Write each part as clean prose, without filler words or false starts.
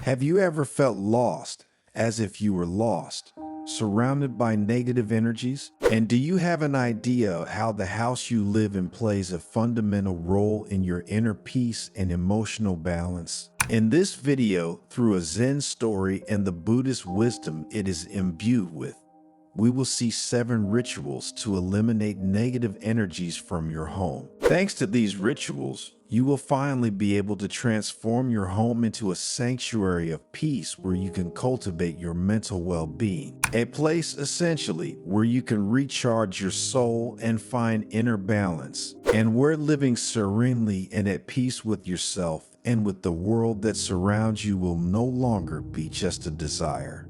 Have you ever felt lost, as if you were lost, surrounded by negative energies? And do you have an idea of how the house you live in plays a fundamental role in your inner peace and emotional balance? In this video, through a Zen story and the Buddhist wisdom it is imbued with, we will see 7 rituals to eliminate negative energies from your home. Thanks to these rituals, you will finally be able to transform your home into a sanctuary of peace where you can cultivate your mental well-being. A place, essentially, where you can recharge your soul and find inner balance, and where living serenely and at peace with yourself and with the world that surrounds you will no longer be just a desire,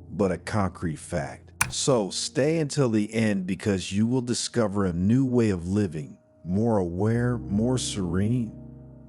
but a concrete fact. So stay until the end, because you will discover a new way of living, more aware, more serene,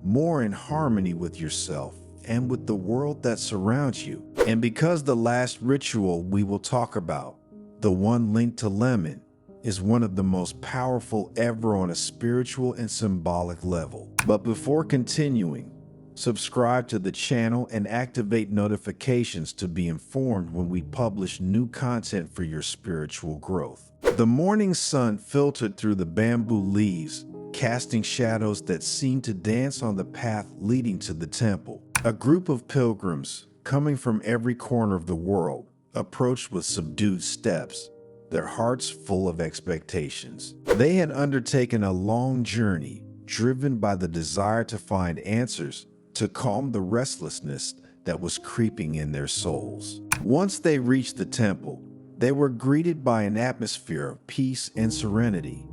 more in harmony with yourself and with the world that surrounds you. And because the last ritual we will talk about, the one linked to lemon, is one of the most powerful ever on a spiritual and symbolic level. But before continuing, subscribe to the channel and activate notifications to be informed when we publish new content for your spiritual growth. The morning sun filtered through the bamboo leaves, casting shadows that seemed to dance on the path leading to the temple. A group of pilgrims, coming from every corner of the world, approached with subdued steps, their hearts full of expectations. They had undertaken a long journey, driven by the desire to find answers to calm the restlessness that was creeping in their souls. Once they reached the temple, they were greeted by an atmosphere of peace and serenity.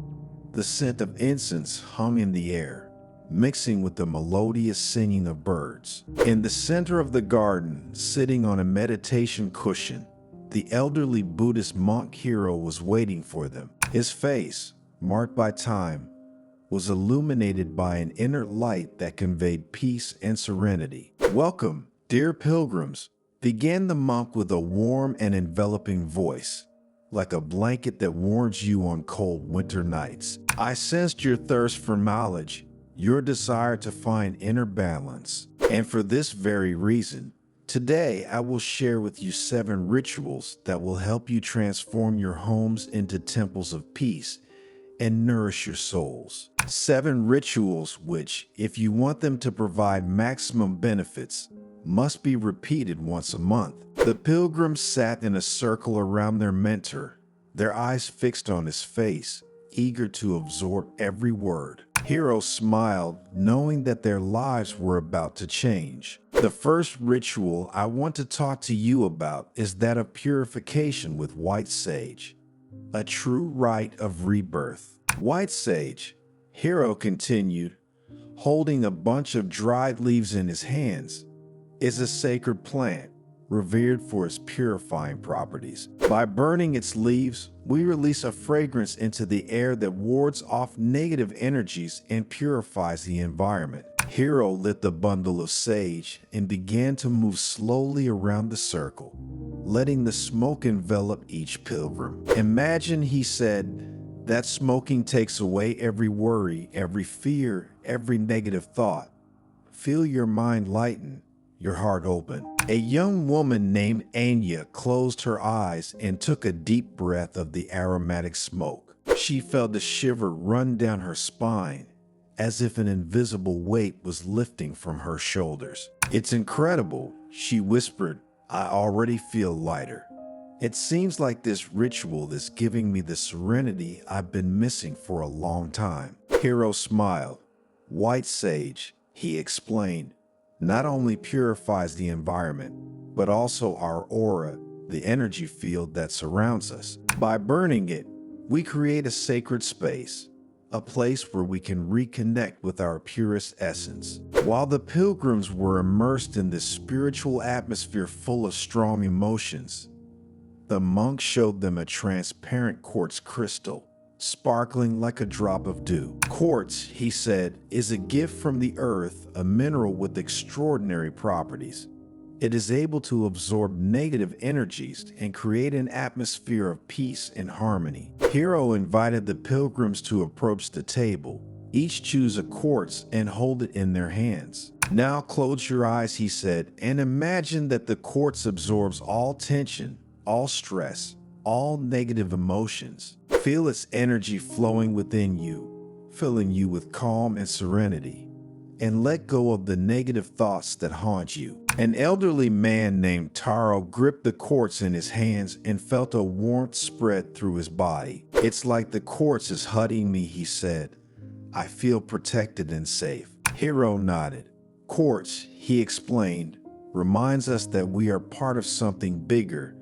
The scent of incense hung in the air, mixing with the melodious singing of birds. In the center of the garden, sitting on a meditation cushion, the elderly Buddhist monk Hiro was waiting for them. His face, marked by time, was illuminated by an inner light that conveyed peace and serenity. "Welcome, dear pilgrims," began the monk with a warm and enveloping voice, like a blanket that warms you on cold winter nights. "I sensed your thirst for knowledge, your desire to find inner balance. And for this very reason, today I will share with you 7 rituals that will help you transform your homes into temples of peace and nourish your souls. 7 rituals which, if you want them to provide maximum benefits, must be repeated once a month." The pilgrims sat in a circle around their mentor, their eyes fixed on his face, eager to absorb every word. Hiro smiled, knowing that their lives were about to change. "The first ritual I want to talk to you about is that of purification with white sage, a true rite of rebirth." White sage, Hiro continued, holding a bunch of dried leaves in his hands, is a sacred plant, revered for its purifying properties. By burning its leaves, we release a fragrance into the air that wards off negative energies and purifies the environment. Hiro lit the bundle of sage and began to move slowly around the circle, letting the smoke envelop each pilgrim. "Imagine," he said, "that smoking takes away every worry, every fear, every negative thought. Feel your mind lighten, your heart open." A young woman named Anya closed her eyes and took a deep breath of the aromatic smoke. She felt a shiver run down her spine, as if an invisible weight was lifting from her shoulders. "It's incredible," she whispered. "I already feel lighter. It seems like this ritual is giving me the serenity I've been missing for a long time." Hiro smiled. "White sage," he explained, "not only purifies the environment, but also our aura, the energy field that surrounds us. By burning it, we create a sacred space, a place where we can reconnect with our purest essence." While the pilgrims were immersed in this spiritual atmosphere full of strong emotions, the monk showed them a transparent quartz crystal, sparkling like a drop of dew. "Quartz," he said, "is a gift from the earth, a mineral with extraordinary properties. It is able to absorb negative energies and create an atmosphere of peace and harmony." Hiro invited the pilgrims to approach the table, each choose a quartz and hold it in their hands. Now close your eyes, he said, and imagine that the quartz absorbs all tension, all stress, all negative emotions. Feel its energy flowing within you, filling you with calm and serenity. And let go of the negative thoughts that haunt you. An elderly man named Taro gripped the quartz in his hands and felt a warmth spread through his body. It's like the quartz is hugging me, he said. I feel protected and safe. Hiro nodded. Quartz, he explained, reminds us that we are part of something bigger,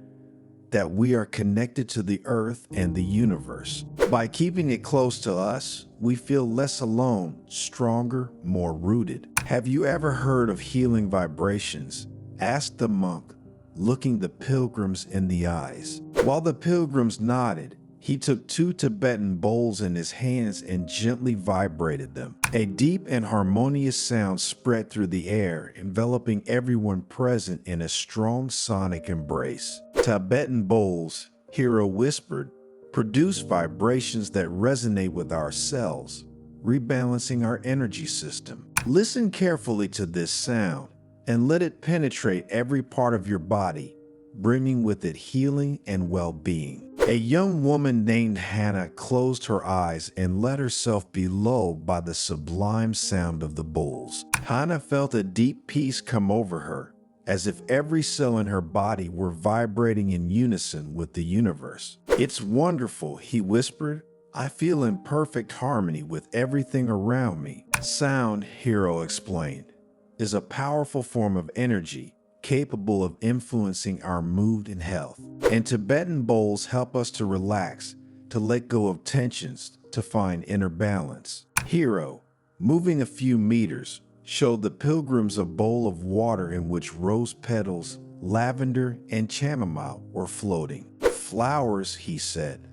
that we are connected to the earth and the universe. By keeping it close to us, we feel less alone, stronger, more rooted. Have you ever heard of healing vibrations? Asked the monk, looking the pilgrims in the eyes. While the pilgrims nodded, he took 2 Tibetan bowls in his hands and gently vibrated them. A deep and harmonious sound spread through the air, enveloping everyone present in a strong sonic embrace. Tibetan bowls, Hiro whispered, produce vibrations that resonate with our cells, rebalancing our energy system. Listen carefully to this sound and let it penetrate every part of your body, bringing with it healing and well-being. A young woman named Hannah closed her eyes and let herself be lulled by the sublime sound of the bowls. Hannah felt a deep peace come over her, as if every cell in her body were vibrating in unison with the universe. It's wonderful, he whispered. I feel in perfect harmony with everything around me. Sound, Hiro explained, is a powerful form of energy capable of influencing our mood and health. And Tibetan bowls help us to relax, to let go of tensions, to find inner balance. Hiro, moving a few meters, showed the pilgrims a bowl of water in which rose petals, lavender, and chamomile were floating. Flowers, he said,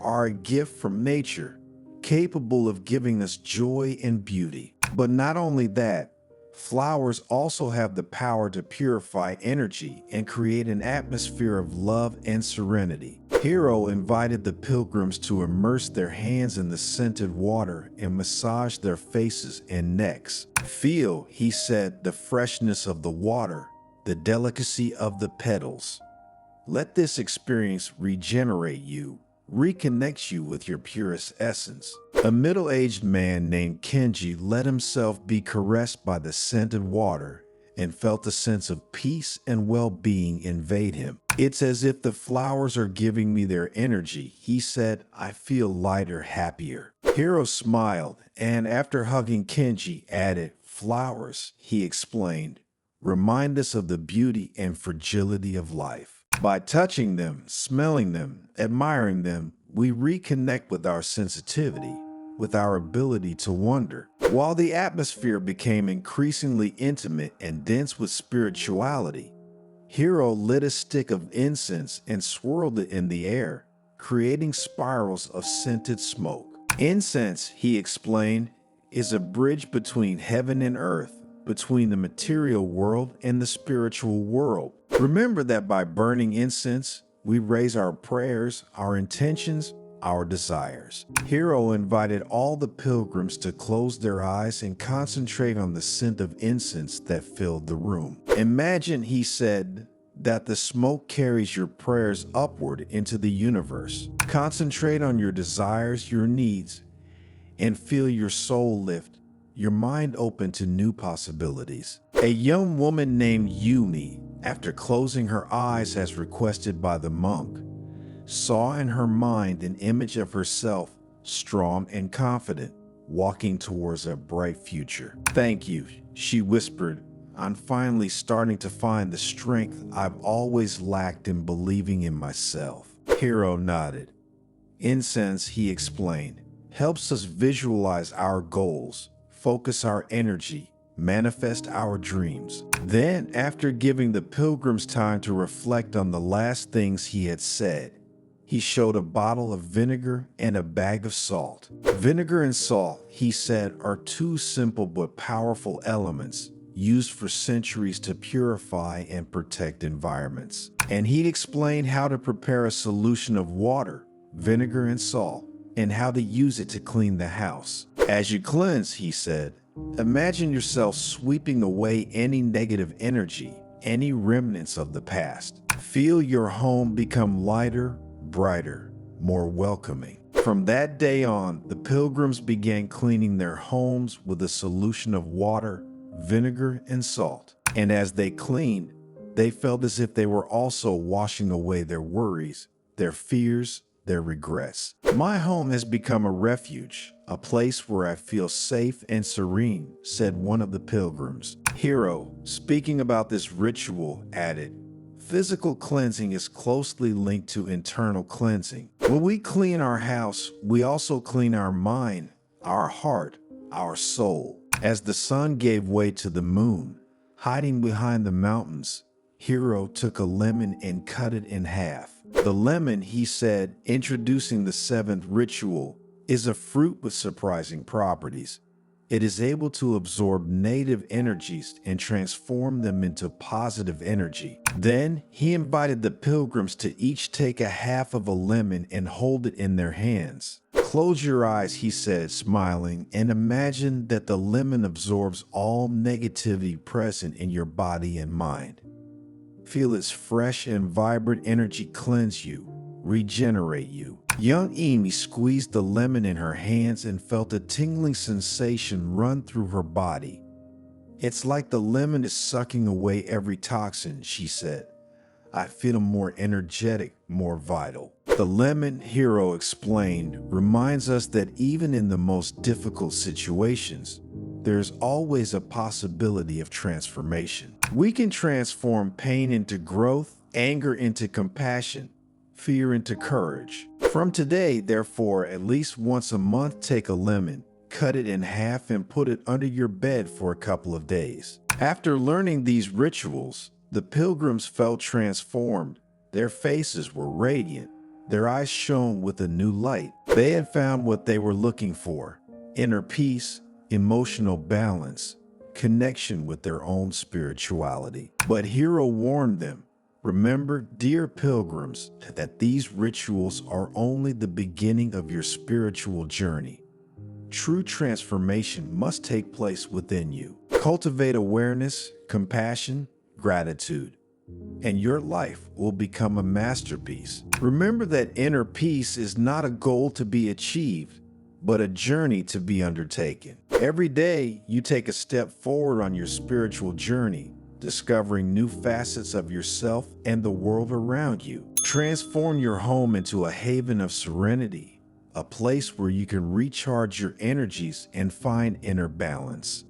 are a gift from nature, capable of giving us joy and beauty. But not only that, flowers also have the power to purify energy and create an atmosphere of love and serenity. Hiro invited the pilgrims to immerse their hands in the scented water and massage their faces and necks. Feel, he said, the freshness of the water, the delicacy of the petals. Let this experience regenerate you, reconnect you with your purest essence. A middle-aged man named Kenji let himself be caressed by the scented water and felt a sense of peace and well-being invade him. It's as if the flowers are giving me their energy, he said. I feel lighter, happier. Hiro smiled and, after hugging Kenji, added, flowers, he explained, remind us of the beauty and fragility of life. By touching them, smelling them, admiring them, we reconnect with our sensitivity, with our ability to wonder. While the atmosphere became increasingly intimate and dense with spirituality, Hiro lit a stick of incense and swirled it in the air, creating spirals of scented smoke. Incense, he explained, is a bridge between heaven and earth, between the material world and the spiritual world. Remember that by burning incense, we raise our prayers, our intentions, our desires. Hiro invited all the pilgrims to close their eyes and concentrate on the scent of incense that filled the room. Imagine, he said, that the smoke carries your prayers upward into the universe. Concentrate on your desires, your needs, and feel your soul lift, your mind open to new possibilities. A young woman named Yumi, after closing her eyes as requested by the monk, saw in her mind an image of herself, strong and confident, walking towards a bright future. Thank you, she whispered. I'm finally starting to find the strength I've always lacked in believing in myself. Hiro nodded. Incense, he explained, helps us visualize our goals, focus our energy, manifest our dreams. Then, after giving the pilgrims time to reflect on the last things he had said, he showed a bottle of vinegar and a bag of salt. Vinegar and salt, he said, are 2 simple but powerful elements used for centuries to purify and protect environments. And he'd explained how to prepare a solution of water, vinegar and salt, and how to use it to clean the house. As you cleanse, he said, Imagine yourself sweeping away any negative energy, any remnants of the past. Feel your home become lighter, brighter, more welcoming. From that day on, the pilgrims began cleaning their homes with a solution of water, vinegar, and salt. And as they cleaned, they felt as if they were also washing away their worries, their fears, their regrets. My home has become a refuge, a place where I feel safe and serene, said one of the pilgrims. Hero, speaking about this ritual, added, physical cleansing is closely linked to internal cleansing. When we clean our house, we also clean our mind, our heart, our soul. As the sun gave way to the moon, hiding behind the mountains, Hero took a lemon and cut it in half. The lemon, he said, introducing the seventh ritual, is a fruit with surprising properties. It is able to absorb negative energies and transform them into positive energy. Then he invited the pilgrims to each take a half of a lemon and hold it in their hands. Close your eyes, he said, smiling, and imagine that the lemon absorbs all negativity present in your body and mind. Feel its fresh and vibrant energy cleanse you, regenerate you. Young Amy squeezed the lemon in her hands and felt a tingling sensation run through her body. It's like the lemon is sucking away every toxin, she said. I feel more energetic, more vital. The lemon, Hero explained, reminds us that even in the most difficult situations, there's always a possibility of transformation. We can transform pain into growth, anger into compassion, fear into courage. From today, therefore, at least once a month, take a lemon, cut it in half, and put it under your bed for a couple of days. After learning these rituals, the pilgrims felt transformed. Their faces were radiant. Their eyes shone with a new light. They had found what they were looking for: inner peace, emotional balance, connection with their own spirituality. But Hero warned them, remember, dear pilgrims, that these rituals are only the beginning of your spiritual journey. True transformation must take place within you. Cultivate awareness, compassion, gratitude, and your life will become a masterpiece. Remember that inner peace is not a goal to be achieved, but a journey to be undertaken. Every day, you take a step forward on your spiritual journey, discovering new facets of yourself and the world around you. Transform your home into a haven of serenity, a place where you can recharge your energies and find inner balance.